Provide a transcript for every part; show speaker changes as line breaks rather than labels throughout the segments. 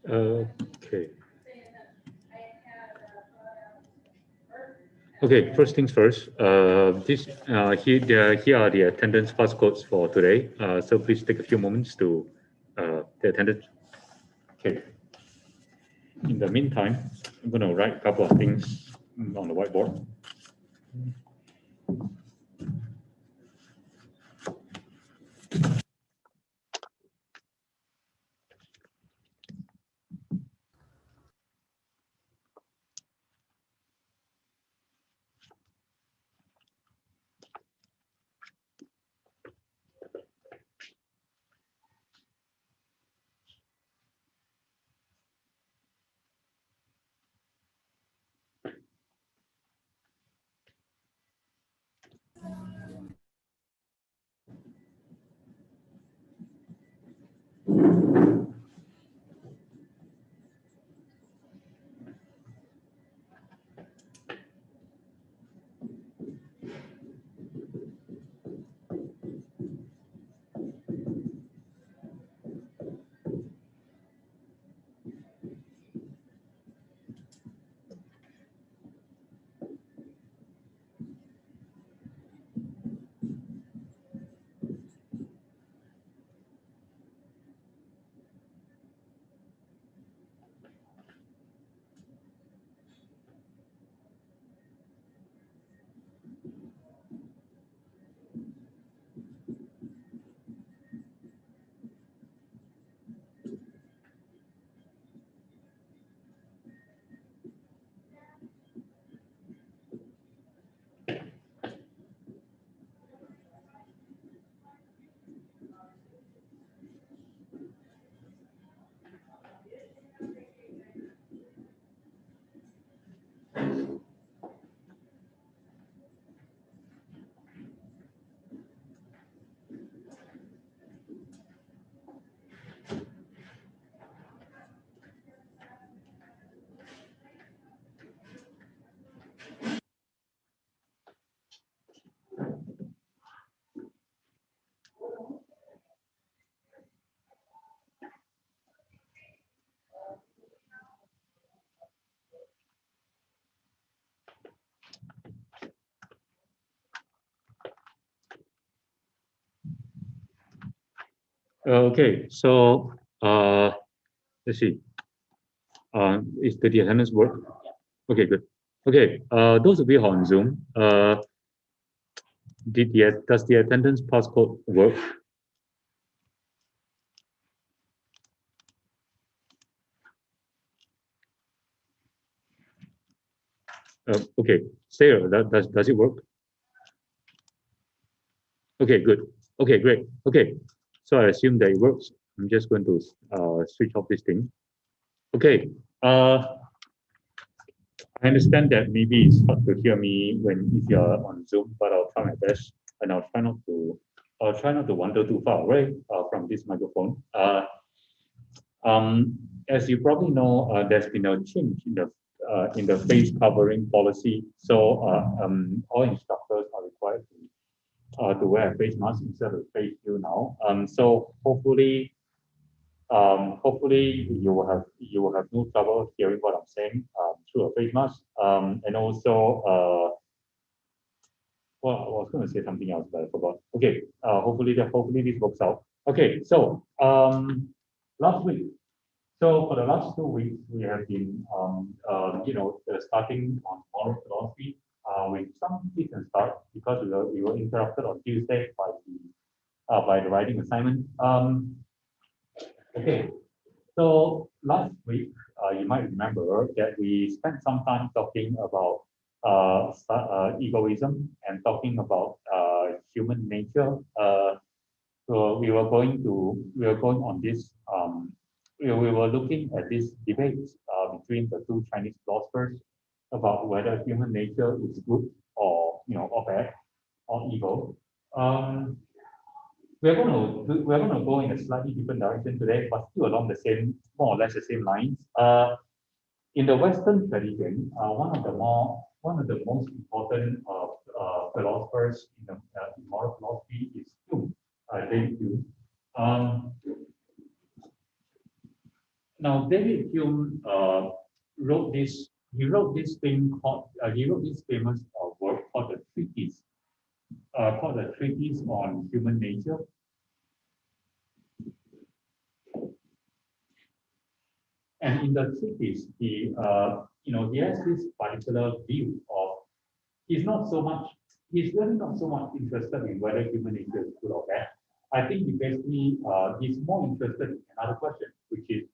Okay. Okay, first things first. Here are the attendance passcodes for today. So please take a few moments to the attendance. Okay. In the meantime, I'm going to write a couple of things on the whiteboard. Okay, so let's see. Is the attendance work? Okay, good. Okay, those of you who are on Zoom, does the attendance passcode work? Okay, Sarah, does it work? Okay, good. Okay, great. Okay, so I assume that it works. I'm just going to switch off this thing. Okay. I understand that maybe it's hard to hear me when if you're on Zoom, but I'll try my best, and I'll try not to wander too far away from this microphone. Um, as you probably know, there's been a change in the face covering policy. So all instructors are required to wear a face mask instead of face shield now. So hopefully you will have no trouble hearing what I'm saying through a face mask. And also, well, I was going to say something else, but I forgot. Okay, hopefully this works out. Okay, so last week. So for the last 2 weeks, we have been, starting on moral philosophy with some decent start because we were interrupted on Tuesday by the writing assignment. Okay, so last week, you might remember that we spent some time talking about egoism and talking about human nature. So we were going on this. We were looking at this debate between the two Chinese philosophers about whether human nature is good or bad or evil. Um, we're going to go in a slightly different direction today, but still along the same, more or less the same lines. In the Western tradition, one of the most important philosophers in moral philosophy is Hume, David Hume. Um, Now, David Hume wrote this. He wrote this thing called. He wrote this famous work called the treatise. Called the treatise on human nature. And in the treatise, he has this particular view of. He's not so much. He's really not so much interested in whether human nature is good or bad. I think he basically he's more interested in another question, which is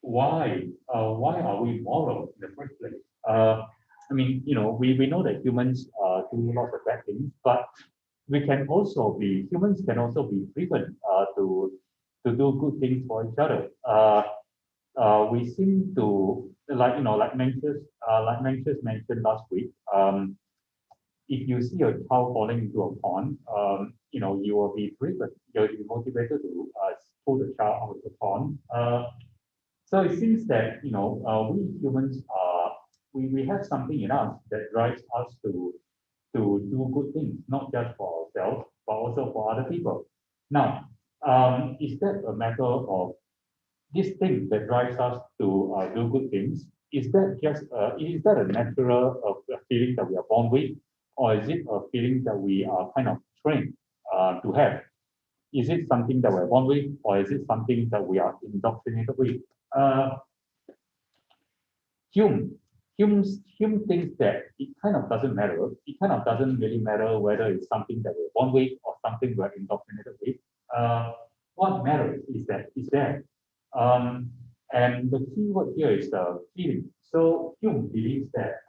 why are we moral in the first place? I mean, we know that humans do lots of bad things, but humans can also be driven to do good things for each other. We seem to like Mencius mentioned last week. If you see a child falling into a pond, you will be driven, you'll be motivated to pull the child out of the pond. So it seems that we humans we have something in us that drives us to do good things, not just for ourselves, but also for other people. Now, is that a matter of this thing that drives us to do good things? Is that a natural feeling that we are born with, or is it a feeling that we are kind of trained to have? Is it something that we're born with, or is it something that we are indoctrinated with? Uh, Hume thinks that it kind of doesn't matter. It kind of doesn't really matter whether it's something that we're born with or something we're indoctrinated with. What matters is that it's there. And the key word here is the feeling. So Hume believes that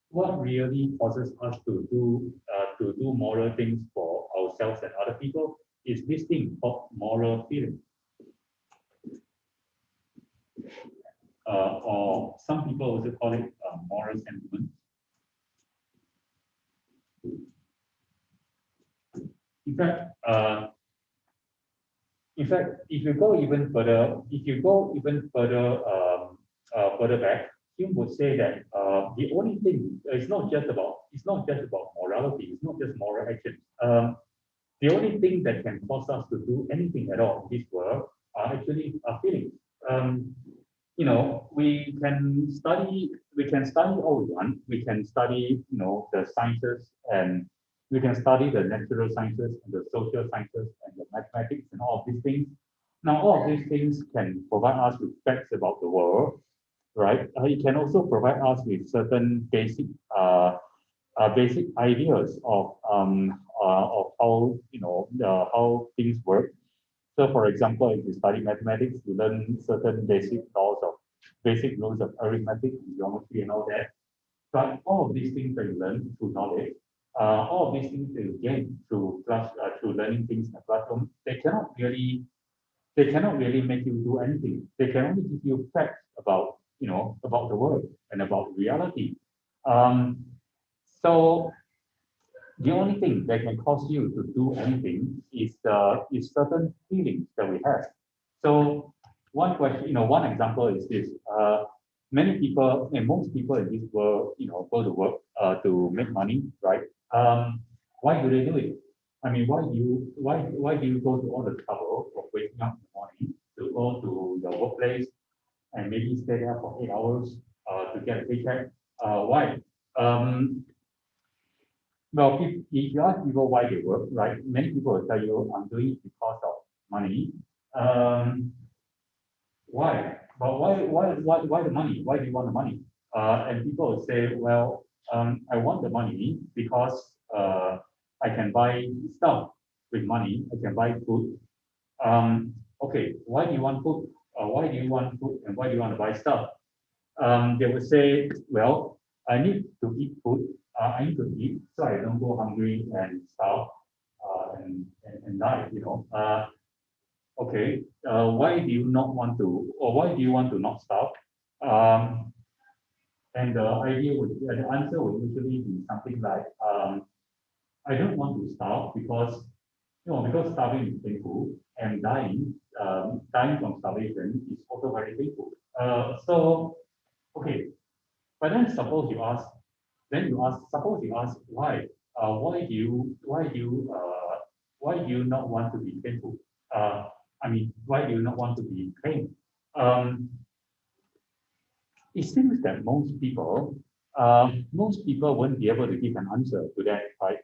what really causes us to do moral things for ourselves and other people is this thing called moral feeling. Or some people also call it moral sentiment. In fact, if you go even further back, Hume would say that the only thing it's not just about morality, it's not just moral action. The only thing that can cause us to do anything at all in this world are actually our feelings. We can study all we want. We can study, the sciences, and we can study the natural sciences and the social sciences and the mathematics and all of these things. Now, all of these things can provide us with facts about the world, right? It can also provide us with certain basic ideas of how things work. So, for example, if you study mathematics, you learn certain basic rules of arithmetic, geometry, and all that. But all of these things that you learn through knowledge, all of these things that you gain through learning things in the classroom, they cannot really make you do anything. They can only give you facts about the world and about reality. Um, so the only thing that can cause you to do anything is certain feelings that we have. So one example is this. Many people and most people in this world, go to work to make money, right? Why do they do it? I mean, why do you go to all the trouble of waking up in the morning to go to your workplace and maybe stay there for 8 hours to get a paycheck? Why? Um, well, if you ask people why they work, right? Many people will tell you, I'm doing it because of money. Um, why? But why the money? Why do you want the money? And people will say, well, I want the money because I can buy stuff with money. I can buy food. Okay, why do you want food? Why do you want food and why do you want to buy stuff? They would say, well, I need to eat food. I need to eat so I don't go hungry and starve and die. Okay. Why do you not want to, or why do you want to not starve? Um, and the answer would usually be something like, I don't want to starve because starving is painful and dying from starvation is also very painful. Okay, but then suppose you ask why? Why do you not want to be painful? I mean, why do you not want to be in pain? Um, it seems that most people won't be able to give an answer to that, right?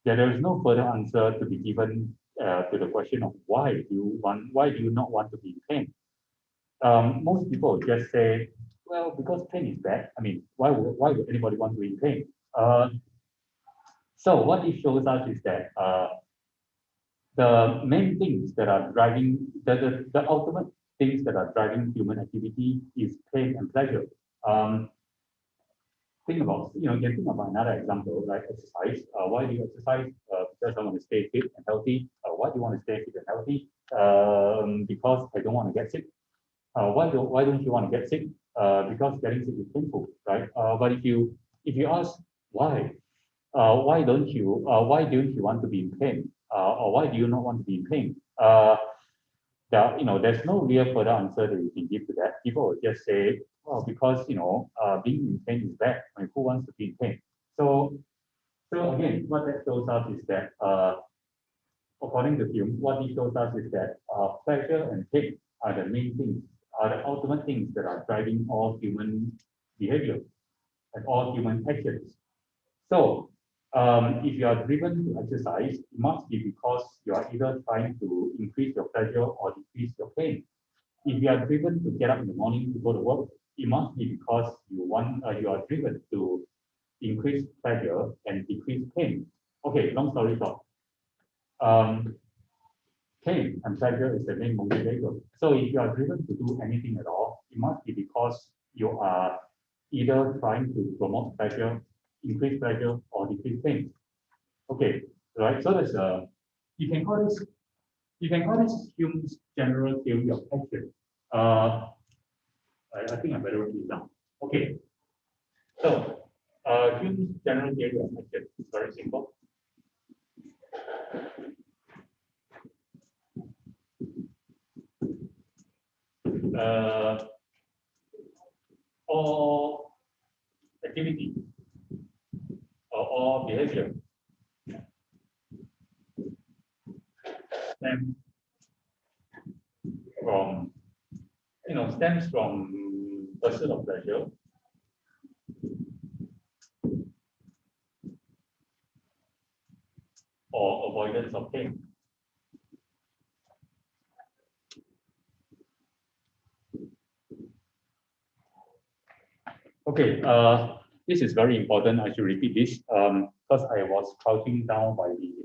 There is no further answer to be given to the question of why do you not want to be in pain? Most people just say, well, because pain is bad. I mean, why would anybody want to be in pain? So what it shows us is that the main things that are driving the ultimate things that are driving human activity is pain and pleasure. Um, think about, you can think about another example, like exercise. Why do you exercise? Because I want to stay fit and healthy. Why do you want to stay fit and healthy? Because I don't want to get sick. Why don't you want to get sick? Because getting sick is painful, right? But if you ask why, why don't you want to be in pain? Or why do you not want to be in pain? There's no real further answer that you can give to that. People will just say, well, because being in pain is bad. I mean, who wants to be in pain? So again, what that shows us is that according to Hume, what he shows us is that pleasure and pain are the main things, are the ultimate things that are driving all human behavior and all human actions. So, if you are driven to exercise, it must be because you are either trying to increase your pleasure or decrease your pain. If you are driven to get up in the morning to go to work, it must be because you are driven to increase pleasure and decrease pain. Okay, long story short, um, pain and pleasure is the main motivator. So if you are driven to do anything at all, it must be because you are either trying to promote pleasure, increase pleasure, or decrease pain. Okay, right. So that's you can call this you can call this Hume's general theory of action. I think I better write it down. Okay, so Hume's general theory of action is very simple. Uh, all activity or all behavior stems from stems from pursuit of pleasure or avoidance of pain. Okay, this is very important. I should repeat this because I was crouching down by the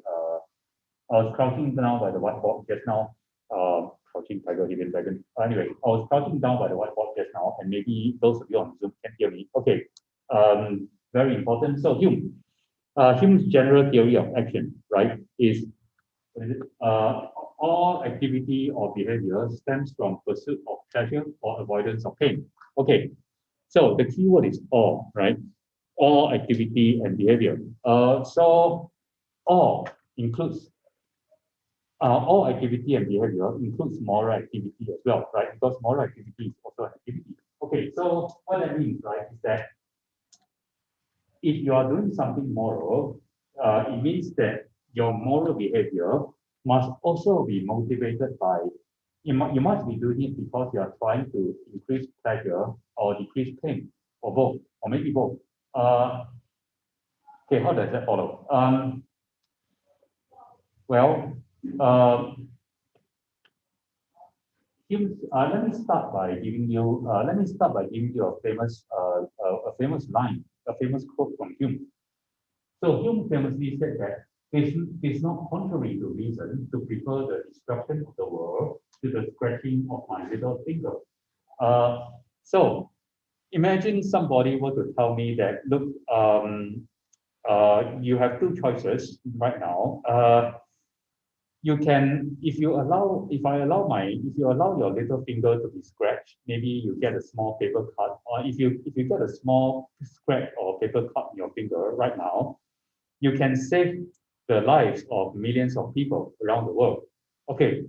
whiteboard just now. Crouching tiger, hidden dragon. Anyway, I was crouching down by the whiteboard just now, and maybe those of you on Zoom can hear me. Okay, very important. So Hume's general theory of action, right, is all activity or behavior stems from pursuit of pleasure or avoidance of pain. Okay, so the key word is all, right? All activity and behavior. So all includes all activity and behavior includes moral activity as well, right? Because moral activity is also an activity. Okay, so what that means, right, is that if you are doing something moral, it means that your moral behavior must also be motivated by, you must be doing it because you are trying to increase pleasure or decrease pain, or both, or maybe both. Okay, how does that follow? Well, let me start by giving you a famous line, a famous quote from Hume. So Hume famously said that it's not contrary to reason to prefer the destruction of the world to the scratching of my little finger. So imagine somebody were to tell me that, look, you have two choices right now. If you allow your little finger to be scratched, maybe you get a small paper cut, or if you get a small scratch or paper cut in your finger right now, you can save the lives of millions of people around the world. Okay,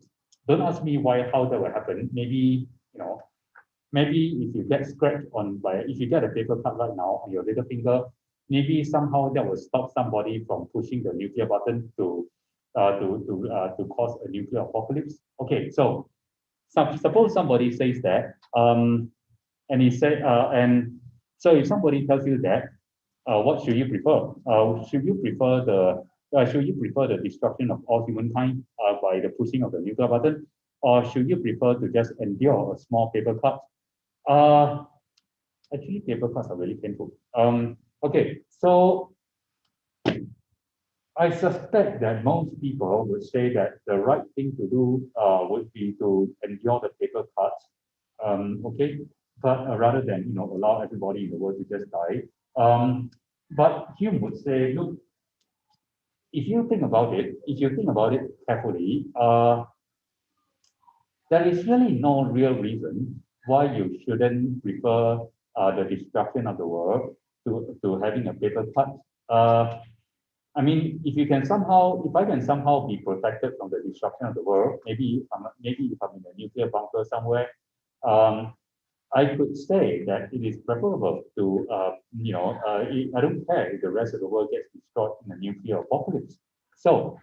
don't ask me how that will happen. Maybe if you get scratched if you get a paper cut right now on your little finger, maybe somehow that will stop somebody from pushing the nuclear button to cause a nuclear apocalypse. Okay, so suppose somebody says that, and he said, and so if somebody tells you that, what should you prefer? Should you prefer the destruction of all humankind by the pushing of the nuclear button, or should you prefer to just endure a small paper cut? Uh, Actually, paper cuts are really painful. Okay, so I suspect that most people would say that the right thing to do would be to endure the paper cuts, okay, but rather than allow everybody in the world to just die. But Hume would say, look, if you think about it carefully, there is really no real reason why you shouldn't prefer the destruction of the world to having a paper cut. I mean, if I can somehow be protected from the destruction of the world, maybe if I'm in a nuclear bunker somewhere, um, I could say that it is preferable to, I don't care if the rest of the world gets destroyed in a nuclear apocalypse. So,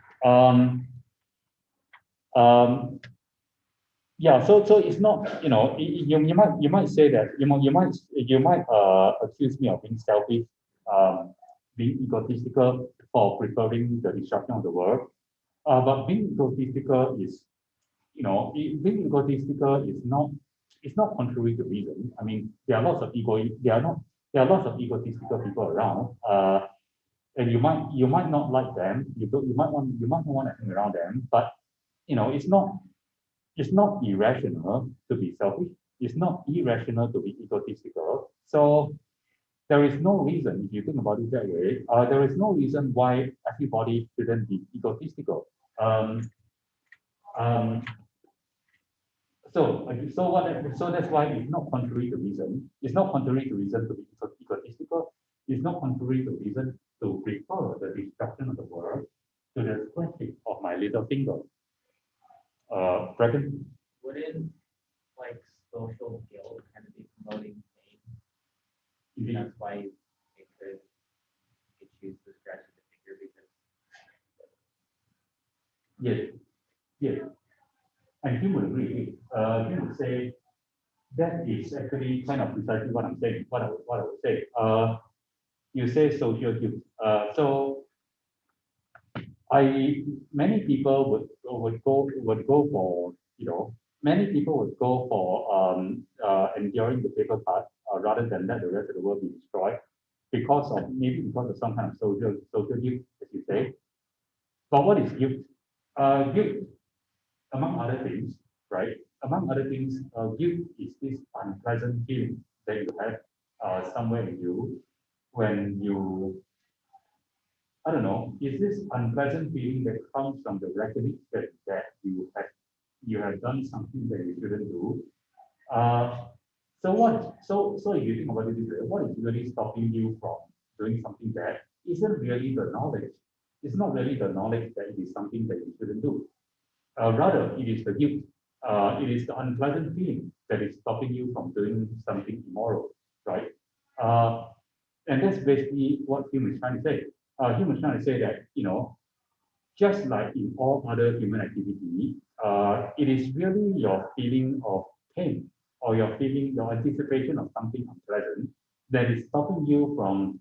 yeah, so it's not, you might say that, you might accuse me of being selfish, being egotistical for preferring the destruction of the world. But being egotistical is, being egotistical is not, it's not contrary to reason. I mean, there are lots of egotistical people around. And you might not like them. You might not want to hang around them. But it's not irrational to be selfish. It's not irrational to be egotistical. So there is no reason, if you think about it that way, there is no reason why everybody shouldn't be egotistical. Um, um, so that's why it's not contrary to reason. It's not contrary to reason to be egotistical. It's not contrary to reason to prefer the destruction of the world to the scratching of my little finger. Bracken?
Wouldn't like social guilt kind of be promoting pain?
Indeed.
That's why it could choose to scratch the finger because
Yes, yes. And he would agree. He would say that is actually kind of precisely what I'm saying, what I would say. You say social guilt. So many people would go for many people would go for enduring the paper cut rather than let the rest of the world be destroyed because of some kind of social guilt, as you say. But what is guilt? Guilt, among other things, right? Among other things, guilt is this unpleasant feeling that you have somewhere in you when you, I don't know, is this unpleasant feeling that comes from the recognition that you have done something that you shouldn't do. Uh, so if you think about it this way, what is really stopping you from doing something that isn't really the knowledge? It's not really the knowledge that it is something that you shouldn't do. Rather, it is the guilt. It is the unpleasant feeling that is stopping you from doing something immoral, right? Uh, and that's basically what Hume is trying to say. Hume is trying to say that, just like in all other human activity, it is really your feeling of pain or your anticipation of something unpleasant that is stopping you from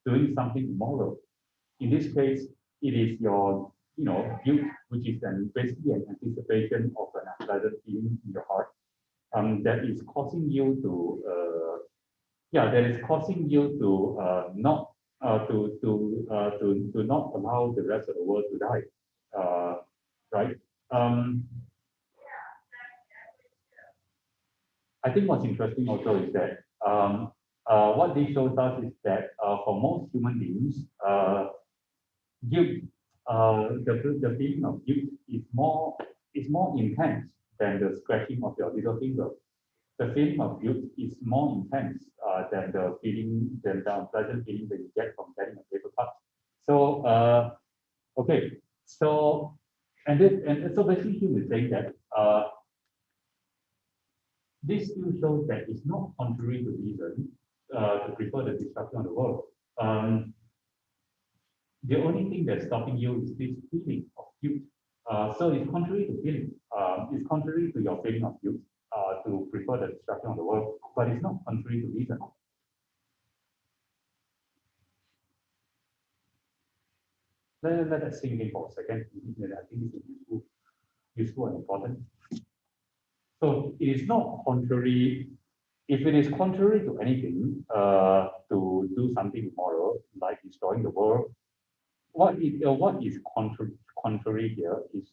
doing something immoral. In this case, it is your, guilt, which is basically an anticipation of an unpleasant feeling in your heart, that is causing you to, that is causing you to not to not allow the rest of the world to die, right? Um, I think what's interesting also is that what this shows us is that for most human beings, guilt, the feeling of guilt is more intense than the scratching of your little finger. The feeling of guilt is more intense than the unpleasant feeling that you get from getting a paper cut. So okay, so and so basically he was saying that this still shows that it's not contrary to reason to prefer the destruction of the world. The only thing that's stopping you is this feeling of guilt So it's contrary to feeling. It's contrary to your feeling of guilt to prefer the destruction of the world, but it's not contrary to reason. Let us sink in for a second. I think this is useful and important. So it is not contrary. If it is contrary to anything, to do something immoral, like destroying the world, what is contrary here is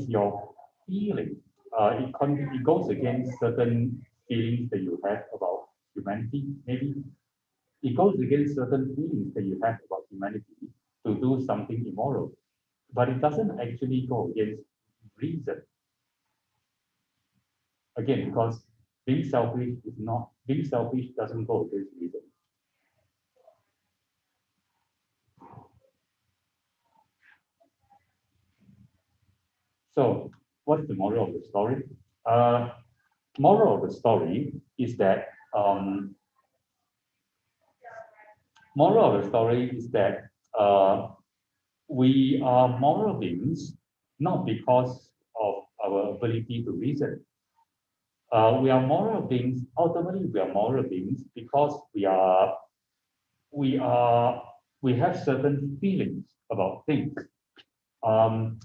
your feeling. It goes against certain feelings that you have about humanity. Maybe it goes against certain feelings that you have about humanity to do something immoral, but it doesn't actually go against reason. Again, because being selfish doesn't go against reason. So what's the moral of the story? Uh, Moral of the story is that we are moral beings not because of our ability to reason. We are moral beings. Ultimately, we are moral beings because we are we have certain feelings about things. Um,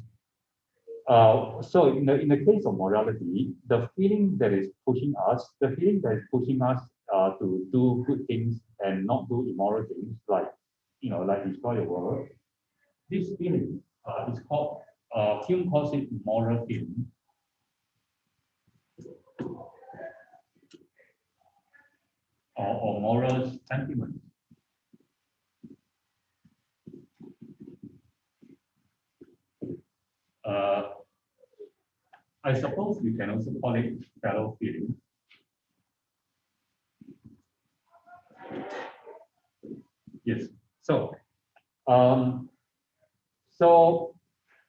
so in the case of morality, the feeling that is pushing us, to do good things and not do immoral things, like like destroy the world. This feeling is called Hume calls it moral feeling, or moral sentiment. Uh, I suppose we can also call it fellow feeling. Yes. So, um, so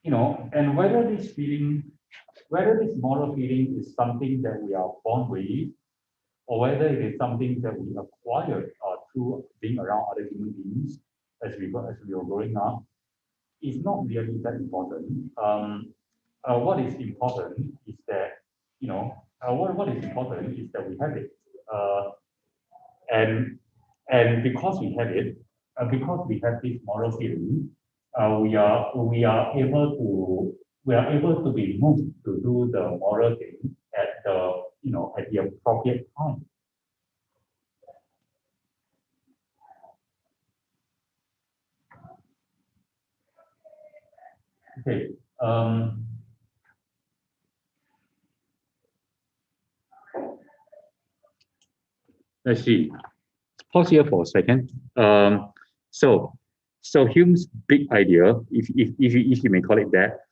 and whether this moral feeling is something that we are born with, or whether it is something that we acquired through being around other human beings as we were growing up, is not really that important. What is important is that what is important is that we have it, and because we have it, because we have this moral feeling, we are able to be moved to do the moral thing at the appropriate time. Okay. Let's see. Pause here for a second. So, Hume's big idea, if you may call it that,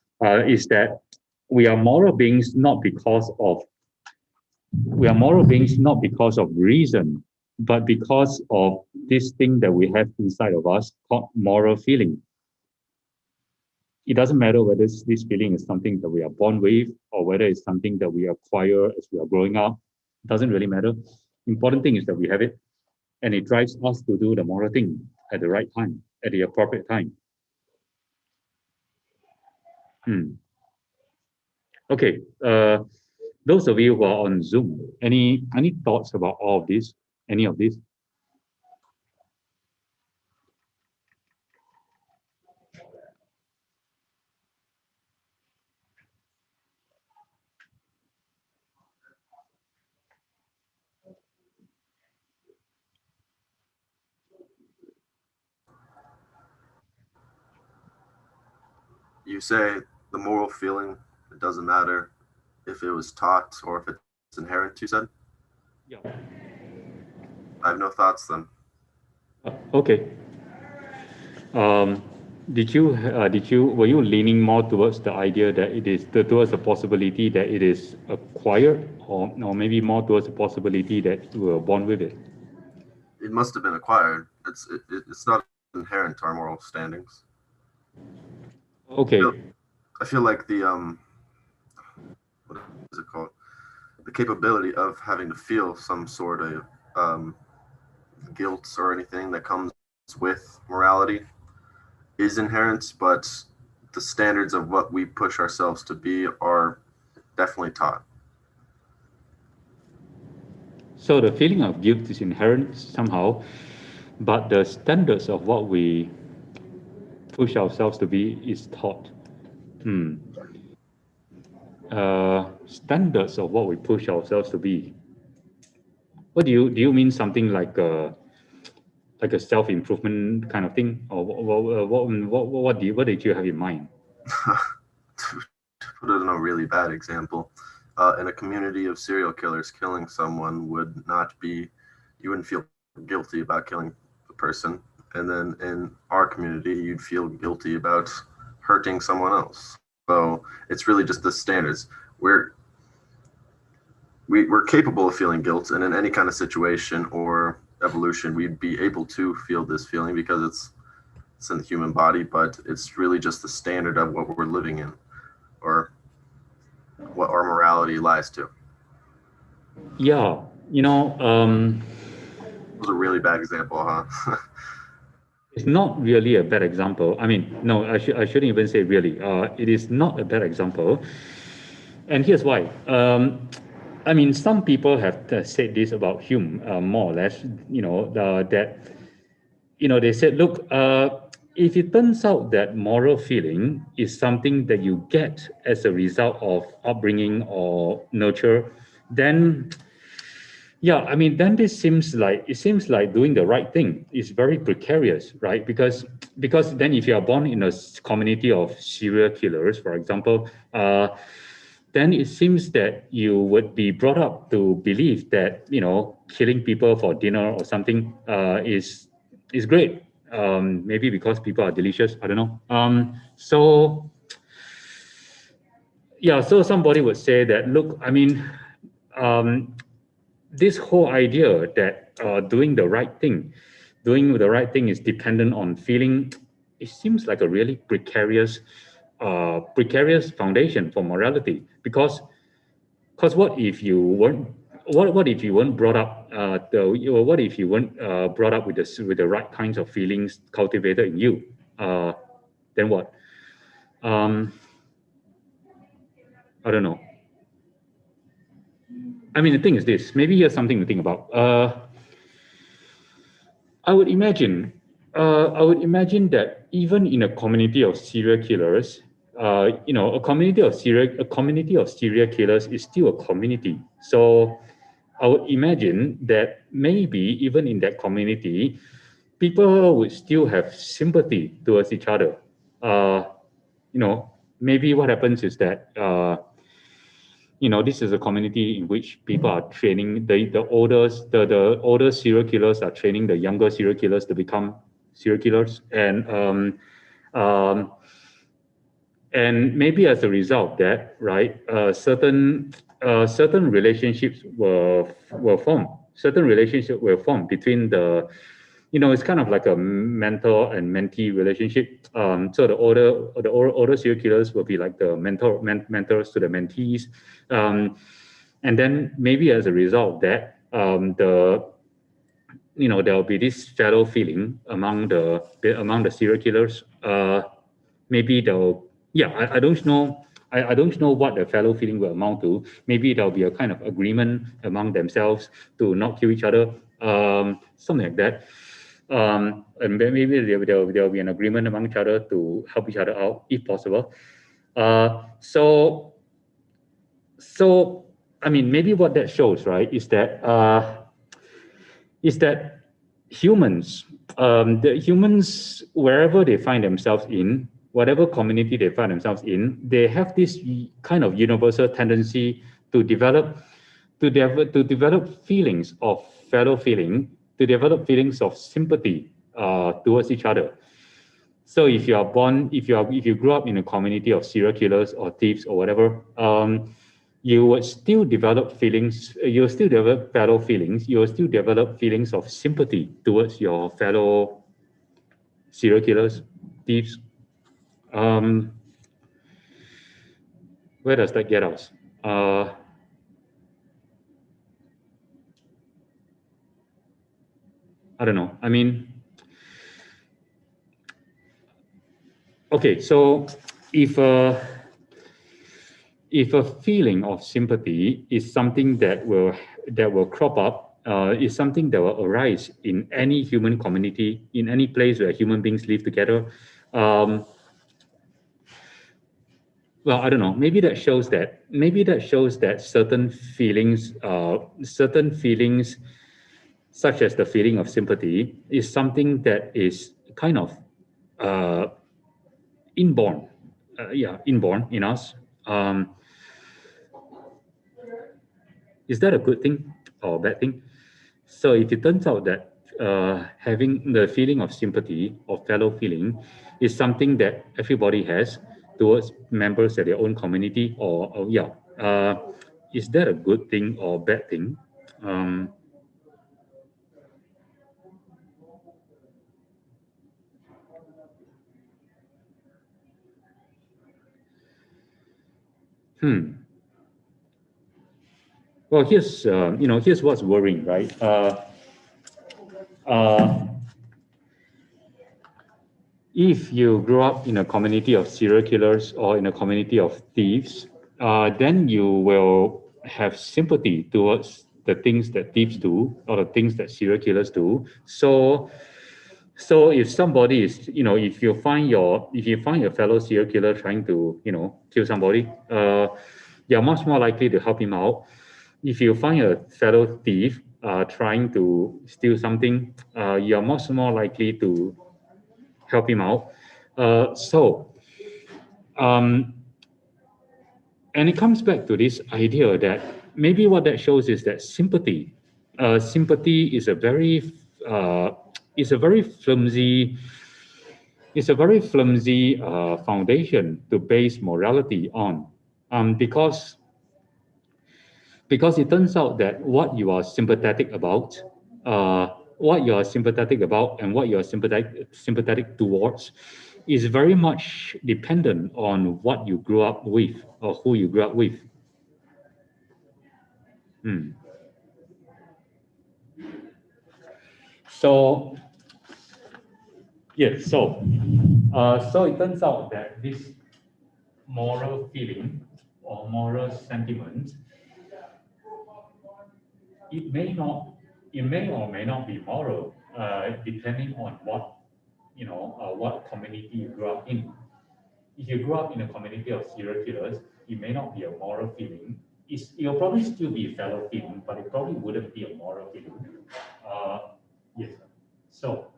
is that we are moral beings not because of reason, but because of this thing that we have inside of us called moral feeling. It doesn't matter whether this feeling is something that we are born with or whether it's something that we acquire as we are growing up. It doesn't really matter. Important thing is that we have it, and it drives us to do the moral thing at the right time, at the appropriate time. Okay. Those of you who are on Zoom, any thoughts about all of this? Any of this?
You say the moral feeling, it doesn't matter if it was taught or if it's inherent, you said?
Yeah.
I have no thoughts then.
Okay. Were you leaning more towards the idea that towards the possibility that it is acquired, or maybe more towards the possibility that you were born with it?
It must have been acquired. It's not inherent to our moral standings.
Okay.
I feel like the what is it called? The capability of having to feel some sort of guilt or anything that comes with morality is inherent, but the standards of what we push ourselves to be are definitely taught.
So the feeling of guilt is inherent somehow, but the standards of what we push ourselves to be is taught. Standards of what we push ourselves to be. What do you mean something like a self-improvement kind of thing, or what did you have in mind?
To put it in a really bad example, in a community of serial killers, killing someone would not be, you wouldn't feel guilty about killing the person. And then in our community, you'd feel guilty about hurting someone else. So it's really just the standards. We're capable of feeling guilt, and in any kind of situation or evolution, we'd be able to feel this feeling because it's in the human body, but it's really just the standard of what we're living in, or what our morality lies to.
Yeah,
It was a really bad example, huh?
it's not really a bad example. I mean, no, I shouldn't even say really. It is not a bad example, and here's why. I mean, some people have said this about Hume, more or less. That they said, look, if it turns out that moral feeling is something that you get as a result of upbringing or nurture, then yeah, I mean, then it seems like doing the right thing is very precarious, right? Because then if you are born in a community of serial killers, for example, then it seems that you would be brought up to believe that killing people for dinner or something is great. Maybe because people are delicious. I don't know. So yeah, so somebody would say that, look, I mean, this whole idea that doing the right thing is dependent on feeling, it seems like a really precarious foundation for morality. Because what if you weren't what if you weren't brought up what if you weren't brought up with the right kinds of feelings cultivated in you? Then what? I don't know. I mean, the thing is this. Maybe here's something to think about. I would imagine that even in a community of serial killers, a community of serial killers is still a community. So I would imagine that maybe even in that community, people would still have sympathy towards each other. Maybe what happens is that this is a community in which people are training the older serial killers are training the younger serial killers to become serial killers, and maybe as a result of that, right, certain relationships were formed. Certain relationships were formed between it's kind of like a mentor and mentee relationship. So the older serial killers will be like the mentors to the mentees, and then maybe as a result of that, there will be this fellow feeling among the serial killers. Maybe they'll I don't know. I don't know what the fellow feeling will amount to. Maybe there'll be a kind of agreement among themselves to not kill each other, something like that. And maybe there'll be an agreement among each other to help each other out if possible. So I mean, maybe what that shows, right, is that humans, the humans, wherever they find themselves in, whatever community they find themselves in, they have this kind of universal tendency to develop feelings of fellow feeling, to develop feelings of sympathy towards each other. So if you grew up in a community of serial killers or thieves or whatever, you would still develop feelings. You'll still develop fellow feelings. You will still develop feelings of sympathy towards your fellow serial killers, thieves. Where does that get us? I don't know. I mean, okay, so if a feeling of sympathy is something that will crop up, is something that will arise in any human community, in any place where human beings live together. Well, I don't know. Maybe that shows that certain feelings, such as the feeling of sympathy, is something that is kind of uh, inborn. Inborn in us. Is that a good thing or a bad thing? So if it turns out that having the feeling of sympathy or fellow feeling is something that everybody has towards members of their own community, is that a good thing or bad thing? Um, hmm. Well, here's what's worrying, right? Uh, if you grow up in a community of serial killers or in a community of thieves, then you will have sympathy towards the things that thieves do or the things that serial killers do. So if somebody is, if you find your fellow serial killer trying to, kill somebody, you're much more likely to help him out. If you find a fellow thief trying to steal something, you're much more likely to help him out. Um, and it comes back to this idea that maybe what that shows is that sympathy uh, is a very flimsy, foundation to base morality on, because it turns out that what you are sympathetic about, and what you are sympathetic towards, is very much dependent on what you grew up with or who you grew up with. Hmm. So yes, so it turns out that this moral feeling or moral sentiment, it may not, it may or may not be moral, depending on what community you grew up in. If you grew up in a community of serial killers, it may not be a moral feeling. It'll probably still be a fellow feeling, but it probably wouldn't be a moral feeling. Uh, yes. So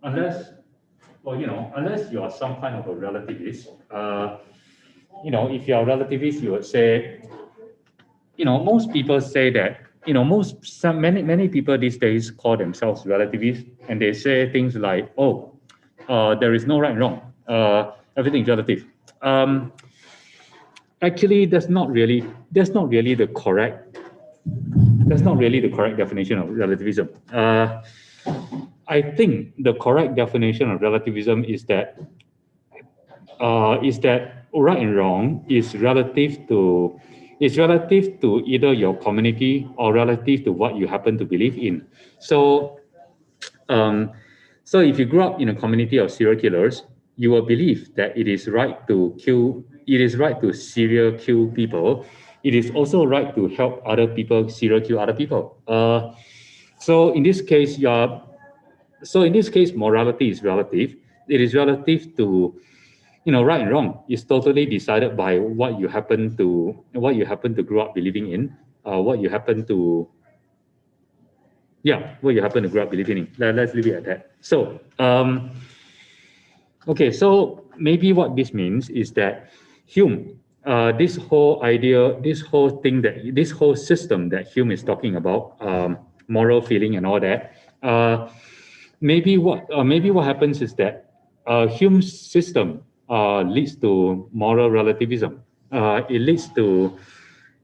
unless, unless you are some kind of a relativist, if you're a relativist, you would say, most people say that, many people these days call themselves relativists, and they say things like, oh, there is no right and wrong. Everything is relative. Actually, that's not really the correct definition of relativism. I think the correct definition of relativism is that right and wrong is relative to either your community or relative to what you happen to believe in. So, um, so if you grew up in a community of serial killers, you will believe that it is right to kill. It is right to serial kill people. It is also right to help other people serial kill other people. So in this case, morality is relative. It is relative to, right and wrong is totally decided by what you happen to grow up believing in, what you happen to what you happen to grow up believing in. Let's leave it at that. So okay, so maybe what this means is that Hume, this whole idea, this whole system that Hume is talking about, moral feeling and all that, maybe what happens is that Hume's system leads to moral relativism.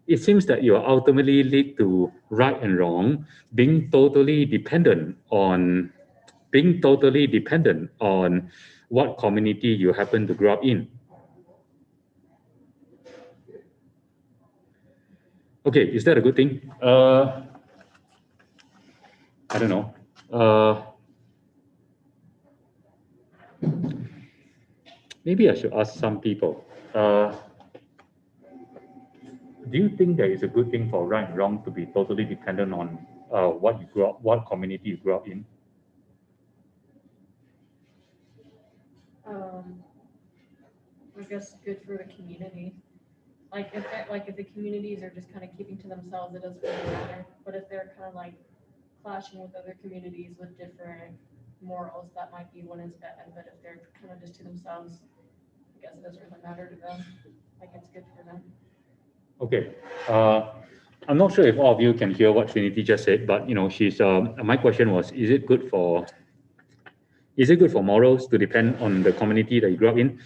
It seems that you ultimately lead to right and wrong being totally dependent on what community you happen to grow up in. Okay, is that a good thing? I don't know. maybe I should ask some people. Do you think that it's a good thing for right and wrong to be totally dependent on what you grew up, what community you grew up in?
I guess good for the community. Like if the communities are just kind of keeping to themselves, it doesn't really matter. But if they're kind of like clashing with other communities with different morals, that might be when it's bad. But if they're kind of just to themselves, I guess it doesn't really matter to them. Like it's good for them.
Okay. I'm not sure if all of you can hear what Trinity just said, but she's. My question was: Is it good for morals to depend on the community that you grew up in?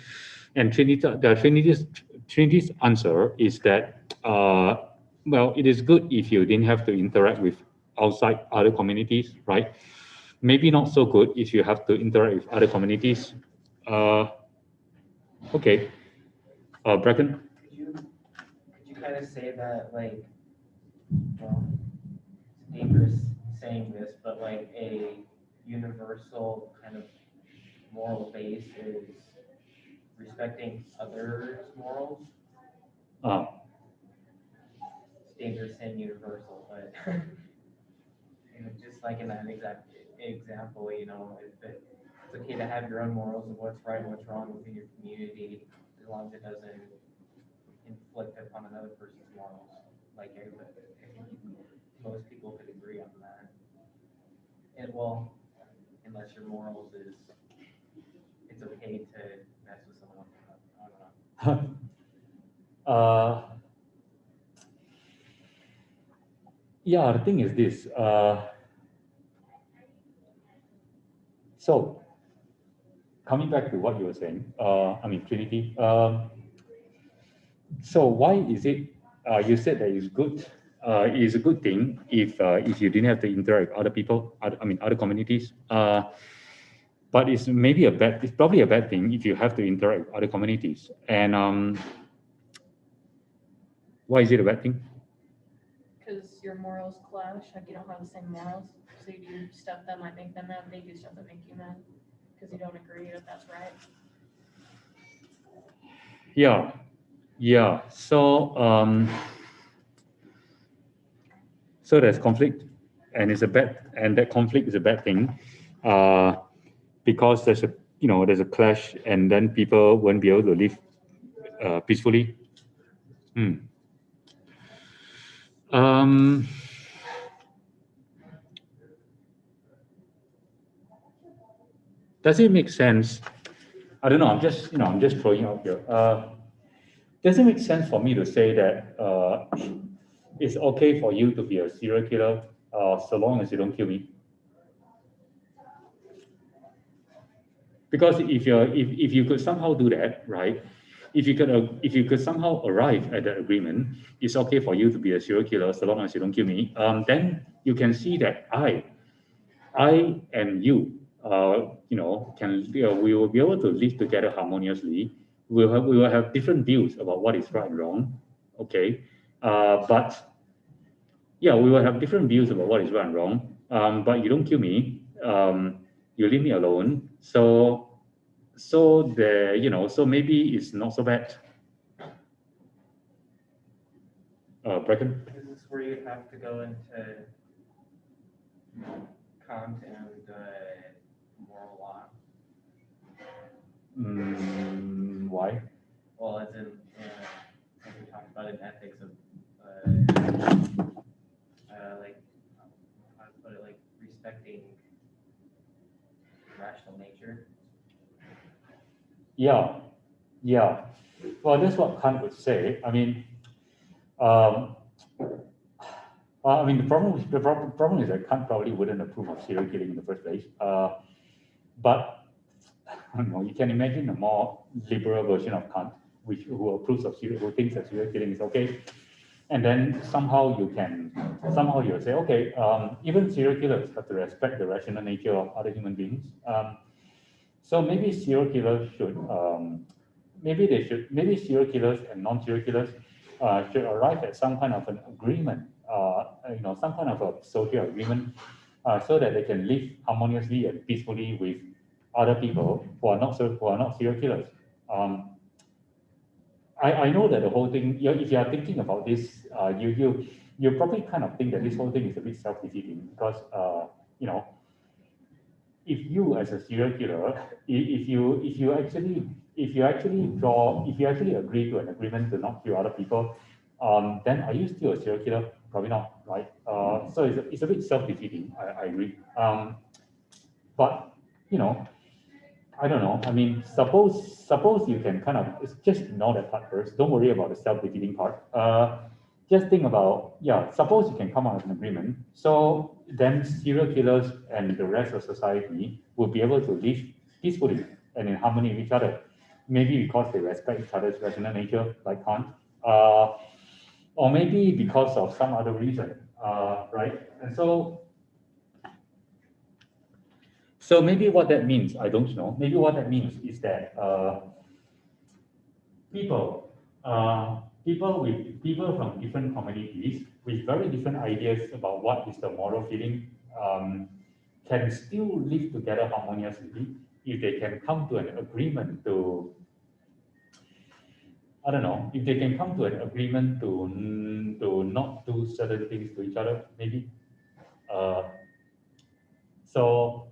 And Trinity's answer is that well, it is good if you didn't have to interact with outside other communities, right? Maybe not so good if you have to interact with other communities. Okay, Bracken.
Could you kind of say that, like, well, it's dangerous saying this, but like a universal kind of moral base is respecting others' morals?
Uh,
It's dangerous saying universal, but just like in that exact example, it's okay to have your own morals of what's right and what's wrong within your community, as long as it doesn't inflict upon another person's morals. Like everybody, I think most people could agree on that. And well, unless your morals is it's okay to mess with someone. I don't know.
Yeah, the thing is this. So, coming back to what you were saying, Trinity. So why is it? You said that it's good. It is a good thing if you didn't have to interact with other people, other communities. But it's maybe it's probably a bad thing if you have to interact with other communities. And why is it a bad thing?
Because your morals clash, like you don't have the same morals. So you do stuff that might make them mad, they do stuff that make you mad. Because you don't agree that that's right.
Yeah, yeah. So there's conflict, and that conflict is a bad thing, because there's a clash, and then people won't be able to live peacefully. Hmm. Does it make sense? I don't know. I'm just throwing out here. Does it make sense for me to say that it's okay for you to be a serial killer so long as you don't kill me? Because if you could somehow do that, right? If you could somehow arrive at that agreement, it's okay for you to be a serial killer so long as you don't kill me. Then you can see that I and you, we will be able to live together harmoniously. We will have different views about what is right and wrong, okay? But yeah, we will have different views about what is right and wrong. But you don't kill me. You leave me alone. So maybe it's not so bad. Bracken?
Is this where you have to go into Kant and moral law?
Why?
Well, as in, like we talked about in ethics of, like, how to put it, like respecting rational nature.
Yeah, yeah. Well, that's what Kant would say. The problem is that Kant probably wouldn't approve of serial killing in the first place. But I don't know, you can imagine a more liberal version of Kant, who thinks that serial killing is okay. And then somehow you'll say, okay, even serial killers have to respect the rational nature of other human beings. So maybe serial killers maybe serial killers and non-serial killers should arrive at some kind of an agreement, some kind of a social agreement, so that they can live harmoniously and peacefully with other people who are not serial killers. I know that the whole thing, if you are thinking about this, you probably kind of think that this whole thing is a bit self-defeating because, you know, if you as a serial killer, if you actually agree to an agreement to not kill other people, then are you still a serial killer? Probably not, right? So it's a bit self-defeating. I agree. But you know, I don't know. I mean, suppose you can kind of just ignore that part first. Don't worry about the self-defeating part. Just think about, yeah, suppose you can come out with an agreement. So then serial killers and the rest of society will be able to live peacefully and in harmony with each other. Maybe because they respect each other's rational nature, like Kant, or maybe because of some other reason, right? And so maybe what that means, I don't know. Maybe what that means is that people, people from different communities with very different ideas about what is the moral feeling, can still live together harmoniously if they can come to an agreement to, I don't know, if they can come to an agreement to not do certain things to each other, maybe. So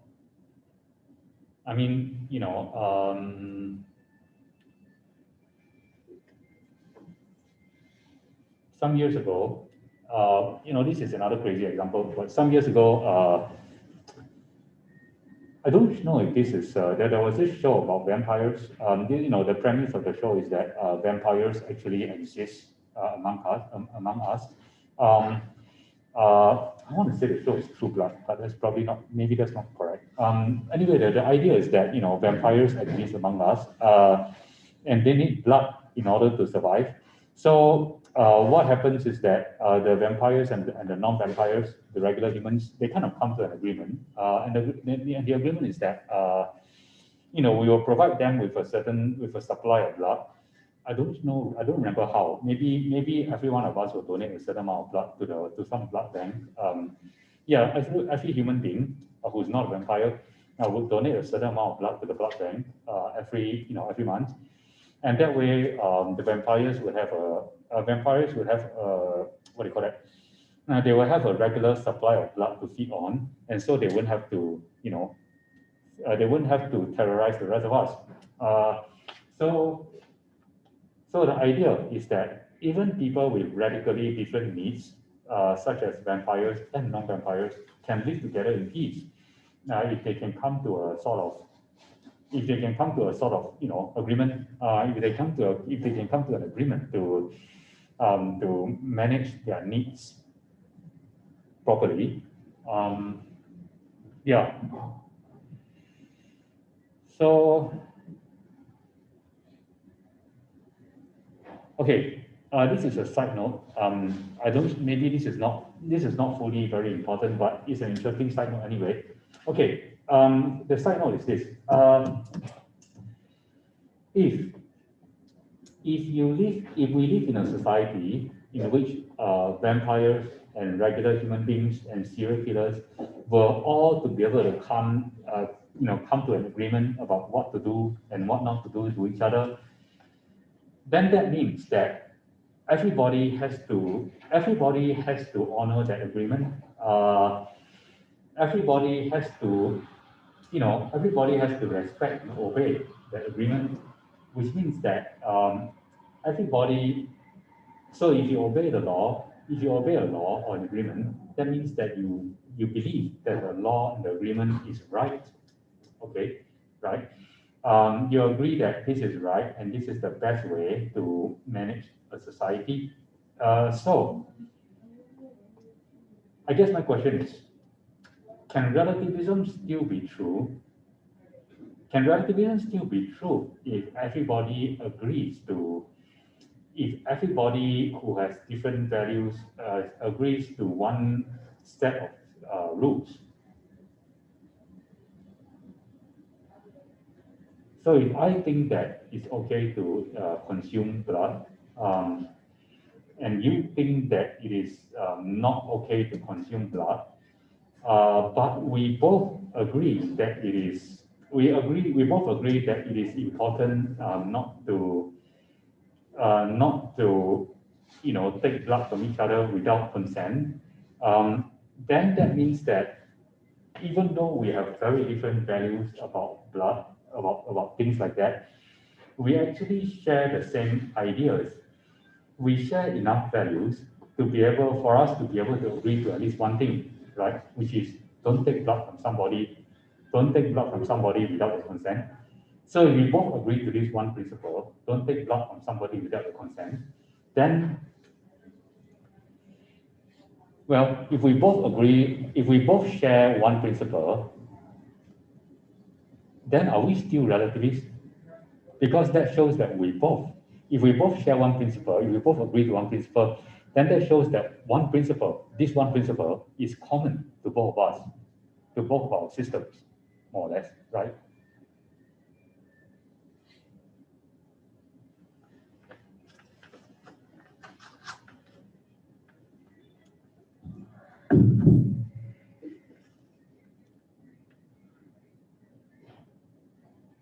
I mean, some years ago, this is another crazy example, but some years ago, I don't know if this is, there was this show about vampires. The premise of the show is that vampires actually exist among us. I want to say the show is True Blood, but that's probably not, maybe that's not correct. Anyway, the idea is that, vampires exist among us, and they need blood in order to survive. So what happens is that the vampires and the non-vampires, the regular humans, they kind of come to an agreement. And the agreement is that, we will provide them with a supply of blood. I don't know, I don't remember how. Maybe every one of us will donate a certain amount of blood to some blood bank. Yeah, every human being who's not a vampire would donate a certain amount of blood to the blood bank every month. And that way, the vampires would have what do you call that? They will have a regular supply of blood to feed on, and so they wouldn't have to, they wouldn't have to terrorize the rest of us. So the idea is that even people with radically different needs, such as vampires and non-vampires, can live together in peace. If they can come to a sort of agreement, if they can come to an agreement to manage their needs properly, yeah. So okay, this is a side note. Maybe this is not fully very important, but it's an interesting side note anyway. Okay, the side note is this. If we live in a society in which vampires and regular human beings and serial killers were all to be able to come to an agreement about what to do and what not to do to each other, then that means that everybody has to honor that agreement. Everybody has to respect and obey that agreement, which means that everybody. So if you obey a law or an agreement, that means that you believe that the law and the agreement is right. Okay, right? You agree that this is right and this is the best way to manage a society. So I guess my question is, can relativism still be true? Can relativism still be true if everybody if everybody who has different values agrees to one set of rules? So if I think that it's okay to consume blood, and you think that it is not okay to consume blood, but we both agree that it is we both agree that it is important not to take blood from each other without consent. Then that means that even though we have very different values about blood, about things like that, we actually share the same ideas. We share enough values to be able for us to be able to agree to at least one thing, right? Which is don't take blood from somebody, without the consent. So if we both agree to this one principle, don't take blood from somebody without the consent, then well, if we both agree, if we both share one principle, then are we still relativists? Because that shows that if we both share one principle, if we both agree to one principle, then that shows that this one principle is common to both of us, to both of our systems, more or less, right?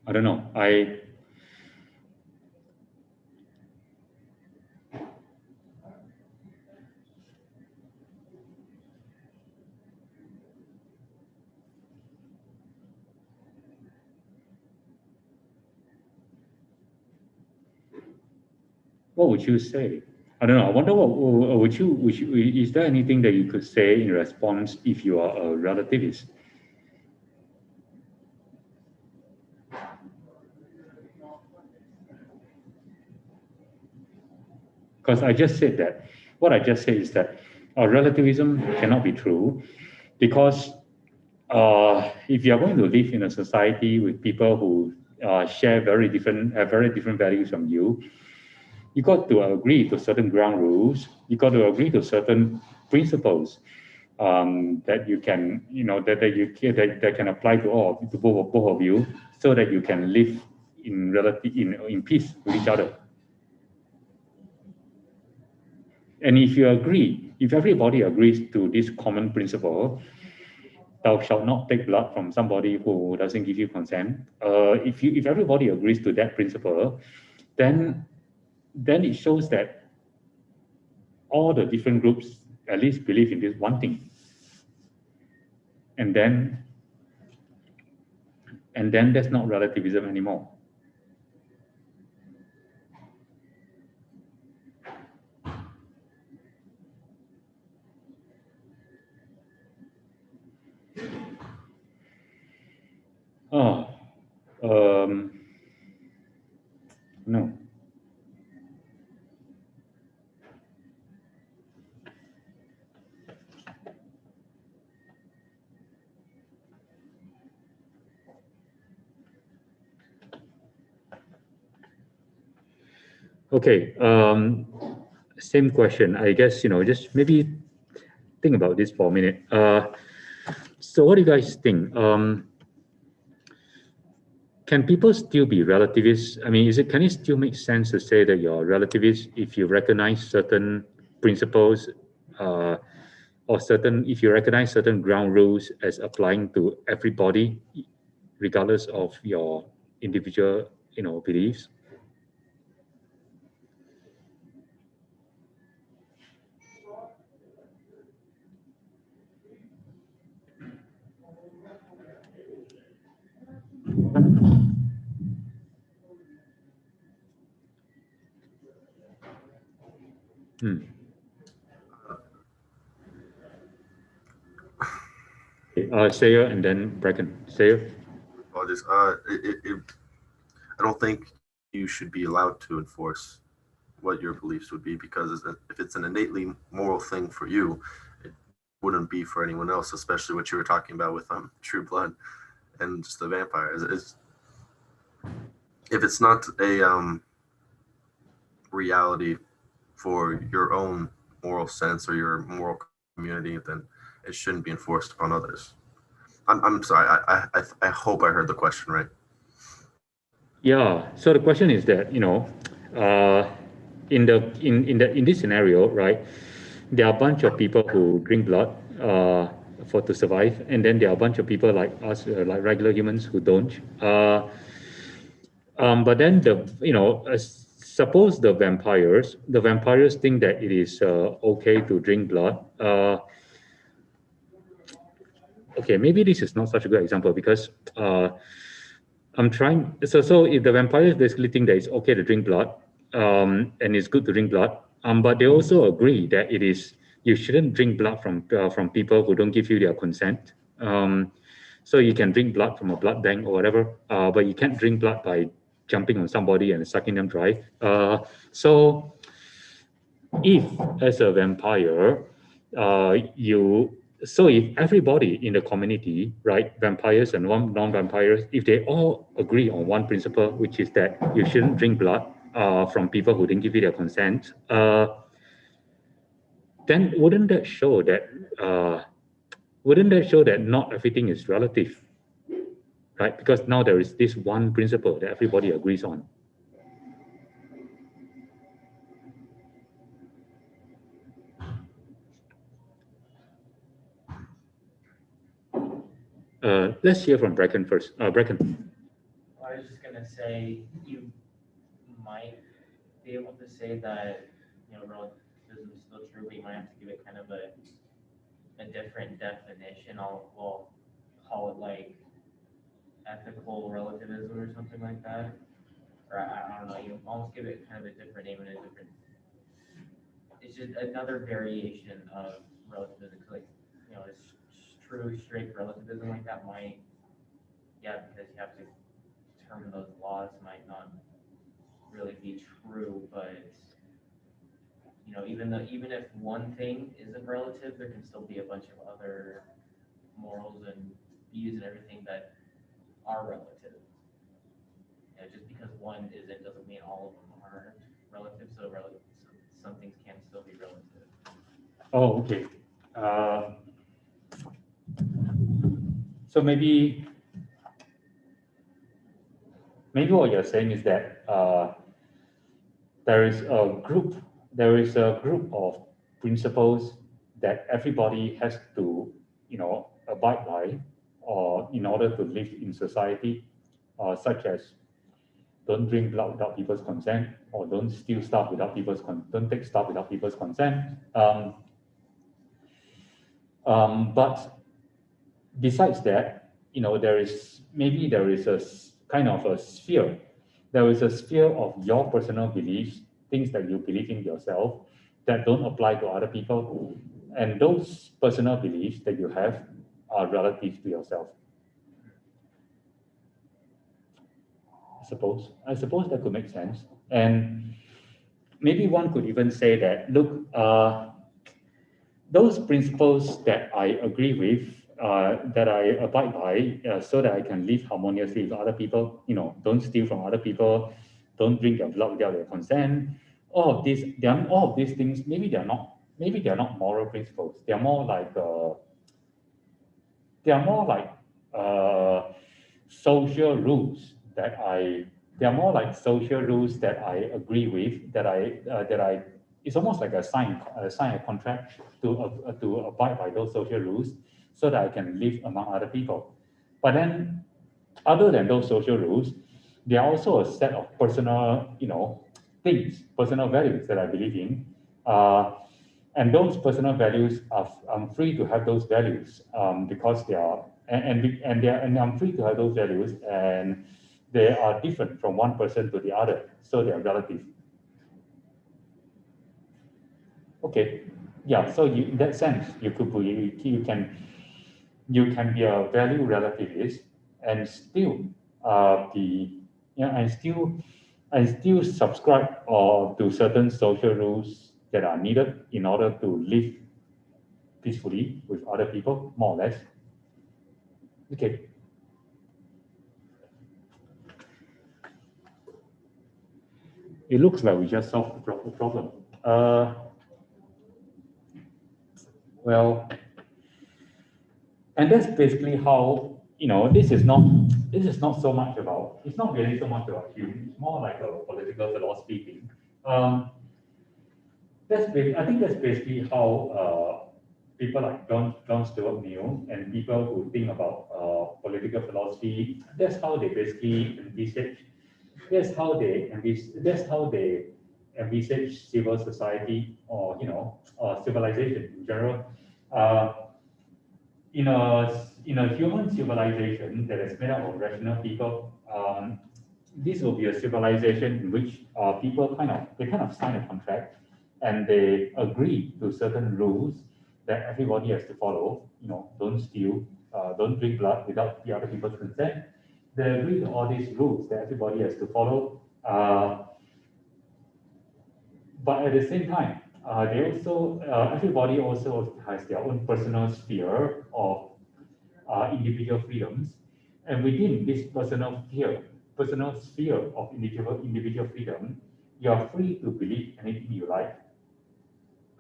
I don't know. What would you say? I don't know. I wonder what would you, is there anything that you could say in response if you are a relativist? Because I just said that, what I just said is that relativism cannot be true because if you are going to live in a society with people who have very different values from you got to agree to certain ground rules. You got to agree to certain principles that you can, that can apply to both of you, so that you can live in peace with each other. And if everybody agrees to this common principle, thou shalt not take blood from somebody who doesn't give you consent. If everybody agrees to that principle, then it shows that all the different groups at least believe in this one thing. And then that's not relativism anymore. No. Okay, same question. I guess, just maybe think about this for a minute. So what do you guys think? Can people still be relativists? I mean, can it still make sense to say that you're a relativist if you recognize certain principles, if you recognize certain ground rules as applying to everybody, regardless of your individual, beliefs? Sayer and then Bracken. Sayer?
Apologies. I don't think you should be allowed to enforce what your beliefs would be, because if it's an innately moral thing for you, it wouldn't be for anyone else, especially what you were talking about with True Blood and just the vampires. If it's not a reality for your own moral sense or your moral community, then it shouldn't be enforced upon others. I'm sorry. I hope I heard the question right.
Yeah. So the question is that in this scenario, right? There are a bunch of people who drink blood. for to survive, and then there are a bunch of people like us, like regular humans who don't. But then suppose the vampires think that it is okay to drink blood. Okay, maybe this is not such a good example because I'm trying. So if the vampires basically think that it's okay to drink blood, and it's good to drink blood, but they also agree that it is you shouldn't drink blood from people who don't give you their consent. So you can drink blood from a blood bank or whatever, but you can't drink blood by jumping on somebody and sucking them dry. So if as a vampire, if everybody in the community, right, vampires and non-vampires, if they all agree on one principle, which is that you shouldn't drink blood from people who didn't give you their consent, then wouldn't that show that not everything is relative, right? Because now there is this one principle that everybody agrees on. Let's hear from Bracken first. Bracken.
I was just gonna say, you might be able to say that, relativism is still true, but you might have to give it kind of a different definition. We'll call it like ethical relativism or something like that. Or I don't know, you almost give it kind of a different name and a different, it's just another variation of relativism. Like, it's true straight relativism like that might, because you have to determine those laws might not really be true, but even if one thing isn't relative, there can still be a bunch of other morals and views and everything that are relative. Just because one isn't doesn't mean all of them are relative. So some things can still be relative.
Oh, okay. So maybe what you're saying is that there is a group of principles that everybody has to abide by, or in order to live in society, such as don't drink blood without people's consent, or don't steal stuff without don't take stuff without people's consent. But besides that, there is a kind of a sphere. There is a sphere of your personal beliefs, things that you believe in yourself, that don't apply to other people, and those personal beliefs that you have are relative to yourself. I suppose that could make sense, and maybe one could even say that, look, those principles that I agree with, that I abide by, so that I can live harmoniously with other people, don't steal from other people, don't drink their blood without their consent. All of these things, maybe they're not moral principles. They're more like social rules that I agree with, that I it's almost like sign a contract to abide by those social rules so that I can live among other people. But then, other than those social rules, there are also a set of personal, personal values that I believe in. And those personal values I'm free to have those values, because they are, and I'm free to have those values, and they are different from one person to the other, so they are relative. Okay, yeah. So in that sense, you can be a value relativist and still still subscribe or to certain social rules that are needed in order to live peacefully with other people, more or less. Okay. It looks like we just solved the problem. Well, and that's basically how, this is not so much about, it's not really so much about Hume, it's more like a political philosophy thing. I think that's basically how people like John Stuart Mill and people who think about political philosophy, that's how they basically envisage. That's how they envisage civil society or civilization in general. Uh, in a human civilization that is made up of rational people, this will be a civilization in which people kind of sign a contract and they agree to certain rules that everybody has to follow. Don't steal, don't drink blood without the other people's consent. They agree to all these rules that everybody has to follow. But at the same time, everybody also has their own personal sphere of individual freedoms, and within this personal sphere of individual freedom, you are free to believe anything you like.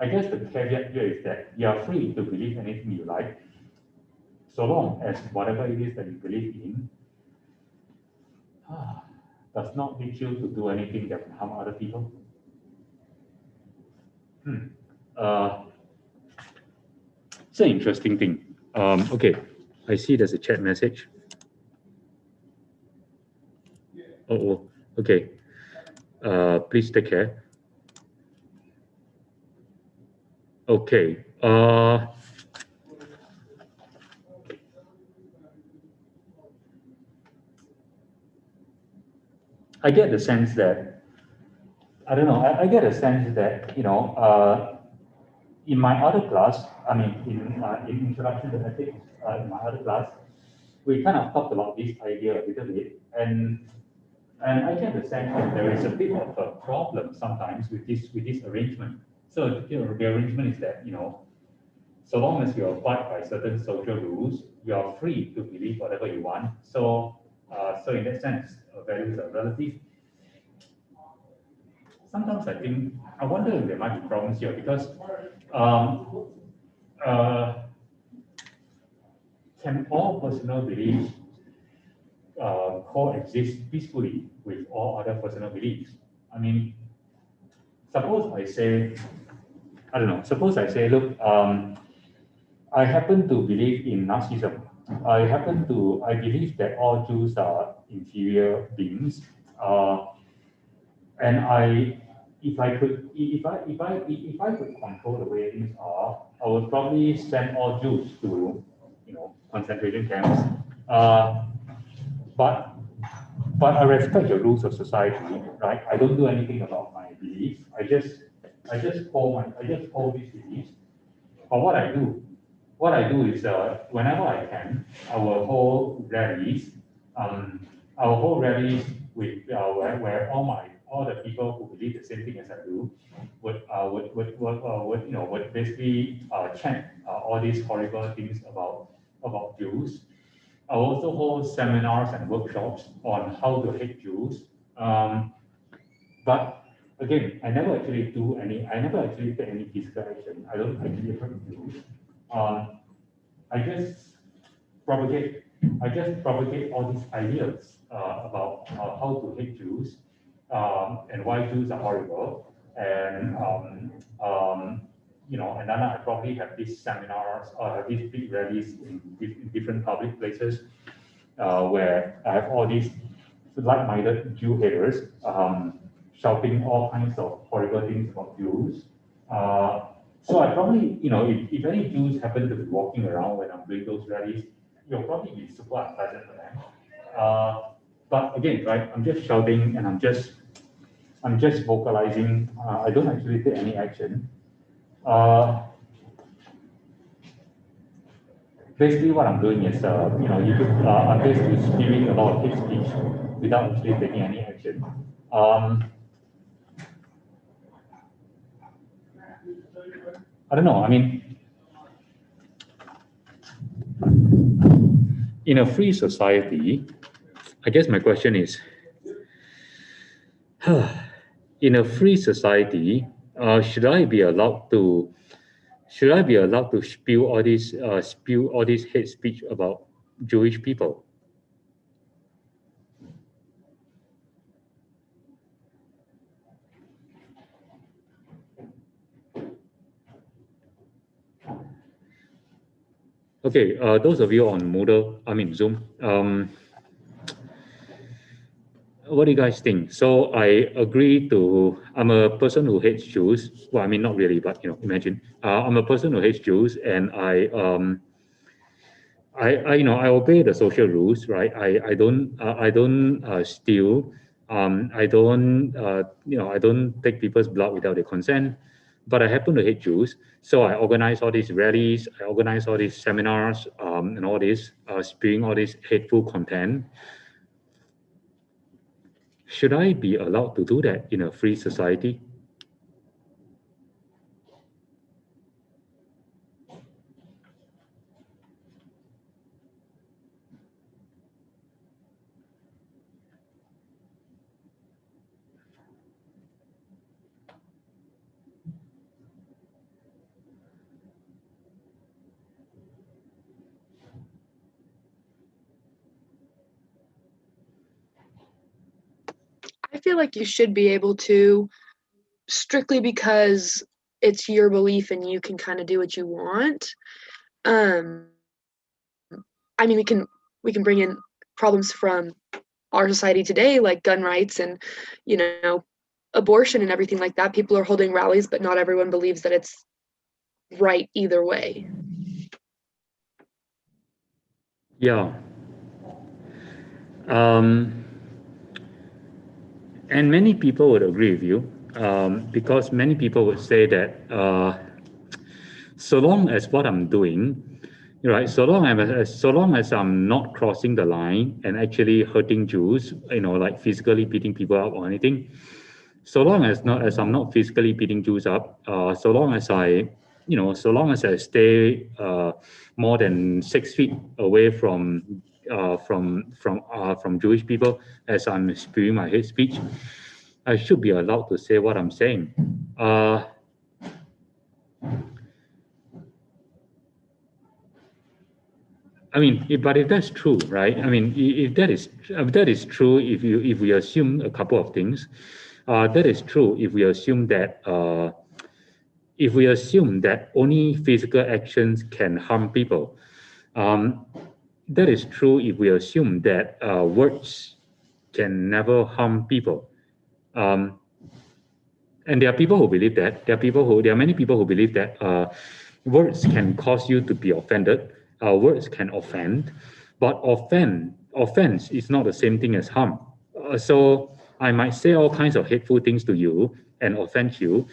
I guess the caveat here is that you are free to believe anything you like, so long as whatever it is that you believe in does not lead you to do anything that can harm other people. It's an interesting thing. Okay, I see there's a chat message. Oh, okay. Please take care. Okay. I get the sense that, I don't know, I get a sense that, in my other class, I mean, in Introduction to Ethics, in my other class, we kind of talked about this idea a little bit, and I get the sense that there is a bit of a problem sometimes with this arrangement. So the arrangement is that, so long as you abide by certain social rules, you are free to believe whatever you want. So in that sense, values are relative. Sometimes I wonder if there might be problems here because can all personal beliefs coexist peacefully with all other personal beliefs? I mean, suppose I say, look, I happen to believe in Nazism. I believe that all Jews are inferior beings. And if I could control the way things are, I would probably send all Jews to, concentration camps. But I respect the rules of society, right? I don't do anything about my beliefs. I just hold these beliefs. But what I do is whenever I can, I will hold rallies. I will hold rallies with where all the people who believe the same thing as I do would basically chant all these horrible things about Jews. I also hold seminars and workshops on how to hate Jews. But again, I never actually take any physical action. I don't actually hurt Jews. I just propagate all these ideas about how to hate Jews and why Jews are horrible. And and then I probably have these seminars or these big rallies in different public places where I have all these like-minded Jew haters shouting all kinds of horrible things about Jews. So I probably, if any Jews happen to be walking around when I'm doing those rallies, you'll probably be super unpleasant for them. But again, right, I'm just shouting and I'm just vocalizing. I don't actually take any action. Basically, what I'm doing is, I'm basically spewing a lot of hate speech without actually taking any action. I don't know. I mean, in a free society, I guess my question is, in a free society, should I be allowed to spew all this hate speech about Jewish people? Okay, those of you on Moodle, I mean Zoom, what do you guys think? So I agree to, I'm a person who hates Jews. Well, I mean, not really, but imagine. I'm a person who hates Jews, and I obey the social rules, right? I don't steal. I don't take people's blood without their consent. But I happen to hate Jews, so I organize all these rallies, I organize all these seminars, and all this, spewing all this hateful content. Should I be allowed to do that in a free society?
I feel like you should be able to, strictly because it's your belief and you can kind of do what you want. I mean, we can bring in problems from our society today, like gun rights and, you know, abortion and everything like that. People are holding rallies, but not everyone believes that it's right either way.
Yeah. Um, and many people would agree with you, because many people would say that so long as what I'm doing, right, so long as I'm not crossing the line and actually hurting Jews, like physically beating people up or anything, so long as I'm not physically beating Jews up, so long as I stay more than 6 feet away from Jewish people as I'm spewing my hate speech, I should be allowed to say what I'm saying. But if that's true, right? If that is true, if we assume a couple of things, that is true. If we assume that only physical actions can harm people, um, that is true. If we assume that words can never harm people, um, and there are people who believe that. There are many people who believe that words can cause you to be offended. Words can offend, but offense is not the same thing as harm. So I might say all kinds of hateful things to you and offend you,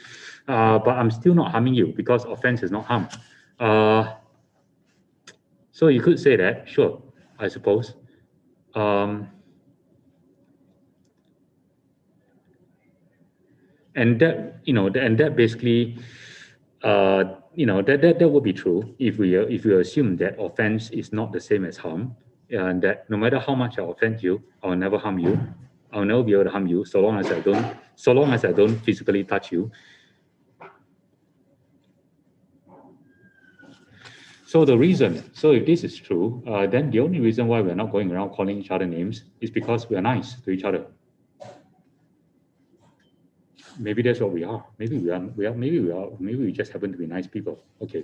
but I'm still not harming you because offense is not harm. So you could say that, sure, I suppose. Um, and that basically, that would be true if we assume that offense is not the same as harm, and that no matter how much I offend you, I'll never harm you. I'll never be able to harm you so long as I don't physically touch you. So if this is true, then the only reason why we're not going around calling each other names is because we are nice to each other. Maybe that's what we are. Maybe we just happen to be nice people. Okay.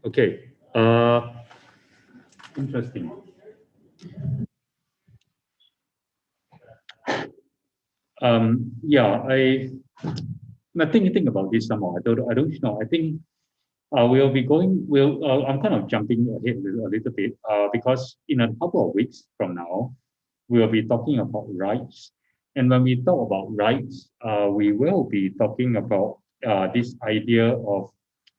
Okay. Interesting. Yeah, I think about this some more. I don't know. I think we'll be going. I'm kind of jumping ahead a little bit because in a couple of weeks from now, we'll be talking about rights. And when we talk about rights, we will be talking about this idea of,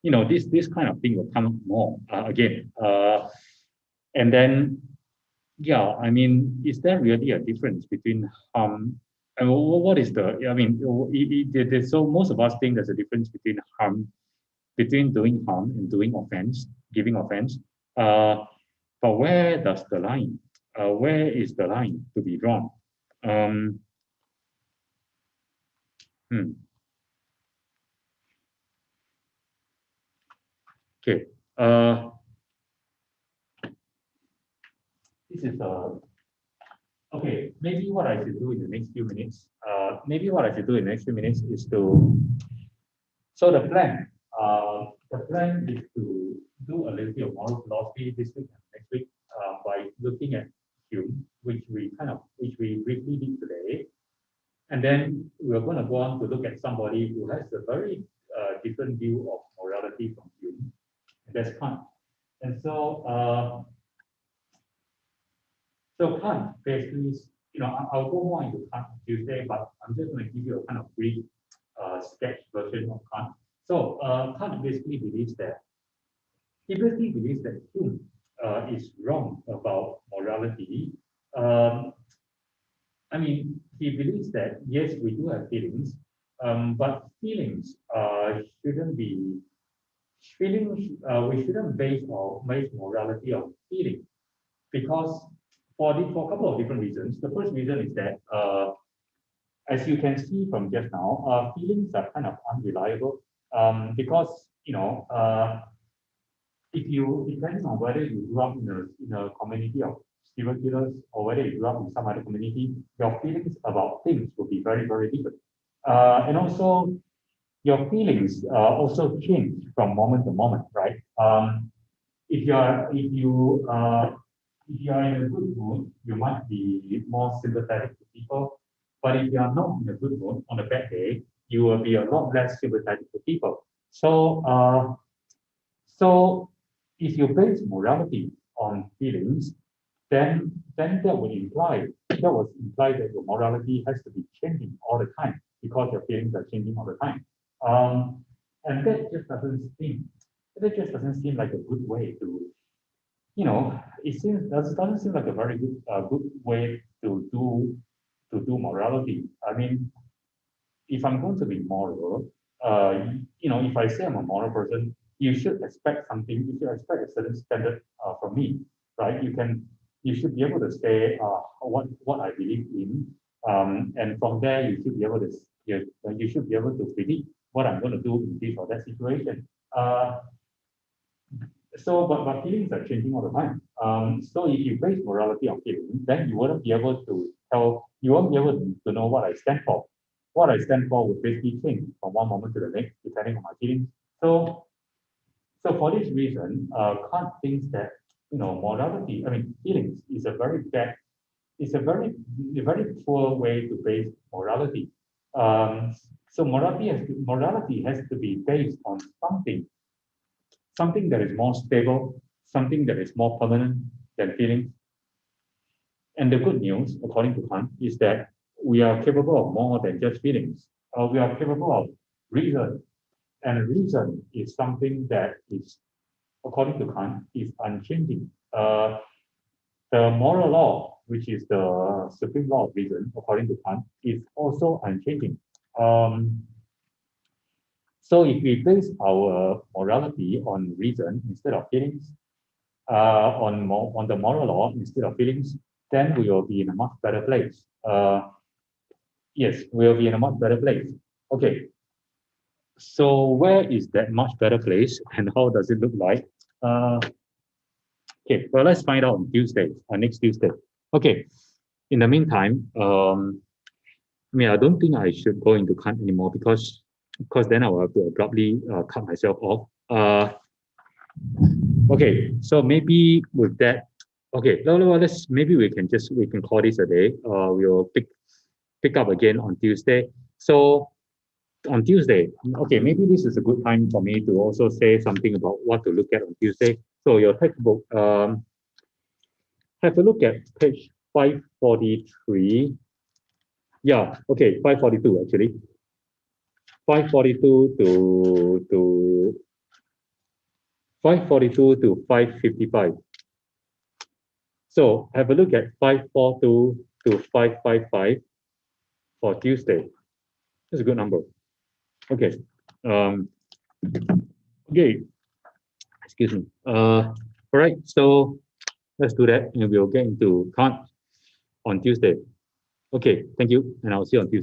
this kind of thing will come up more again. And then, yeah, is there really a difference between and what is the? So most of us think there's a difference between doing harm and doing offense, giving offense. Uh, but where does the line? Where is the line to be drawn? Um, hmm, okay. This is Okay, maybe what I should do in the next few minutes, is to, so the plan is to do a little bit of moral philosophy this week and next week, by looking at Hume, which we briefly did today. And then we're going to go on to look at somebody who has a very different view of morality from Hume, and that's Kant. And so Kant basically, I'll go more into Kant on Tuesday, but I'm just going to give you a kind of brief sketch version of Kant. So Kant basically believes that Hume is wrong about morality. I mean, he believes that yes, we do have feelings, but feelings shouldn't be feelings. We shouldn't base morality on feeling, because for a couple of different reasons. The first reason is that, as you can see from just now, feelings are kind of unreliable, because if you, depending on whether you grew up in a community of serial killers or whether you grew up in some other community, your feelings about things will be very, very different. And also, your feelings also change from moment to moment, right? If you are in a good mood, you might be more sympathetic to people. But if you are not in a good mood on a bad day, you will be a lot less sympathetic to people. So if you base morality on feelings, then that would imply that your morality has to be changing all the time because your feelings are changing all the time. And that just doesn't seem like a good way to, doesn't seem like a very good way to do morality. I mean, if I'm going to be moral, if I say I'm a moral person, you should expect something. You should expect a certain standard from me, right? You should be able to say what I believe in, and from there you should be able to predict what I'm going to do in this or that situation. But feelings are changing all the time. So if you base morality on feelings, then you won't be able to know what I stand for. What I stand for would basically change from one moment to the next, depending on my feelings. So for this reason, Kant thinks that morality, feelings is a very very poor way to base morality. So morality has to be based on something that is more stable, something that is more permanent than feelings. And the good news, according to Kant, is that we are capable of more than just feelings. We are capable of reason. And reason is something that is, according to Kant, is unchanging. The moral law, which is the supreme law of reason, according to Kant, is also unchanging. So if we base our morality on reason instead of feelings, on the moral law instead of feelings, then we will be in a much better place. Yes, we'll be in a much better place. Okay. So where is that much better place and how does it look like? Okay, well, let's find out on Tuesday, next Tuesday. Okay, in the meantime, I don't think I should go into Kant anymore because then I will have to abruptly cut myself off. Okay, so maybe with that, okay, maybe we can call this a day. We'll pick up again on Tuesday. So on Tuesday, okay, maybe this is a good time for me to also say something about what to look at on Tuesday. So your textbook, have a look at page 543. Yeah, okay, 542 actually. 542 to 555. So have a look at 542 to 555 for Tuesday. That's a good number. Okay. Okay. Excuse me. All right. So let's do that, and we'll get into Kant on Tuesday. Okay. Thank you, and I'll see you on Tuesday.